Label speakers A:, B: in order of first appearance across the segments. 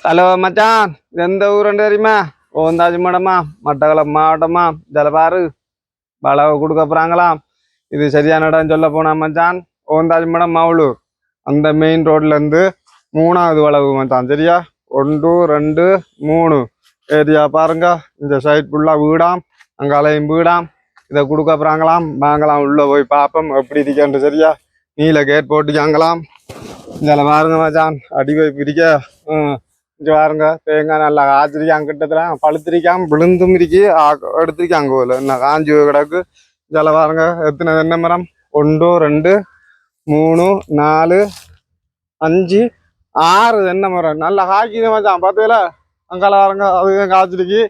A: Hello மச்சான், இது எந்த ஊருன்னு தெரியுமா? ஓந்தாஜி மடமா, மட்டக்களப்பு மாவட்டமா, ஜலபாறு வளவு கொடுக்க போறாங்களாம். இது சரியான இடம் சொல்ல போனா மச்சான், ஓந்தாஜி மடம் மவுளூர் அந்த மெயின் ரோட்ல இருந்து 3வது வளவு மச்சான். சரியா? 1 2 3 ஏரியா பாருங்க. இந்த சைட் ஃபுல்லா வீடாம், அங்காலையும் வீடாம். இதை கொடுக்க போறாங்களாம். வாங்கலாம், உள்ள போய் பார்ப்போம் எப்படி இருக்கேன். சரியா? நீல கேட் போட்டுக்காங்களாம். இதில் பாருங்க மச்சான், அடி போய் பிரிக்க. இங்கே பாருங்க, தேங்காய் நல்லா காய்ச்சிருக்காங்க, கிட்டத்துல பழுத்திருக்காம விழுந்தும் இருக்கி எடுத்திருக்காங்க போல. என்ன காஞ்சி கிடக்கு. இதில் பாருங்க, எத்தனை தென்னை மரம்? 1 2 3 4 5 6 தென்னை மரம் நல்லா காய்க்குது மச்சான். பார்த்தீங்களா? அங்கால பாருங்க, அதுவும் காய்ச்சிருக்கு,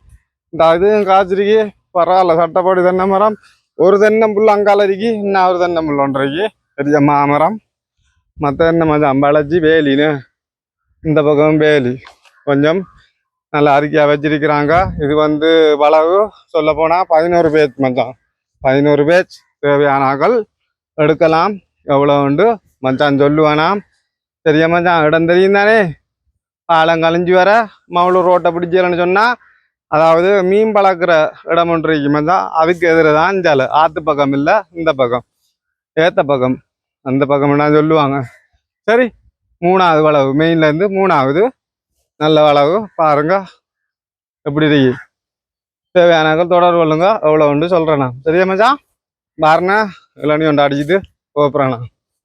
A: இந்த இதுவும் காய்ச்சிருக்கு. பரவாயில்ல, சட்டப்படி தென்னை மரம். ஒரு தென்னம்புல் அங்கால இருக்கு, இன்னும் ஒரு தென்னம்புல் ஒன்றைக்கு பெரிய மாமரம். மற்ற என்ன மச்சான், வளைச்சி வேலின்னு இந்த பக்கம் வேலி கொஞ்சம் நல்லா அறிக்கையாக வச்சிருக்கிறாங்க. இது வளவு சொல்ல போனால் 11 பேஜ் மச்சான். 11 பேஜ் தேவையானாக்கள் எடுக்கலாம். எவ்வளோ உண்டு மச்சான் சொல்லுவானாம். சரியா மச்சான்? இடம் தெரியும் தானே? பாலம் கழிஞ்சு வர மவுளூர் ரோட்டை பிடிச்சலன்னு சொன்னால், அதாவது மீன் பழக்கிற இடம் ஒன்று இருக்கு மச்சான். அதுக்கு எதிர தான் ஜால ஆற்று பக்கம் இல்லை, இந்த பக்கம் ஏத்த பக்கம், அந்த பக்கம் என்ன சொல்லுவாங்க. சரி, 3வது வளவு, மெயின்ல இருந்து 3வது நல்ல வளவு பாருங்க எப்படி இருக்கு. தேவையானாக்கள் தொடர்பு கொள்ளுங்க. எவ்வளோ உண்டு சொல்றேண்ணா. சரியா மச்சான்? பாருண்ணா, இளநீ ஒன்று அடிச்சுட்டு போப்புறேண்ணா.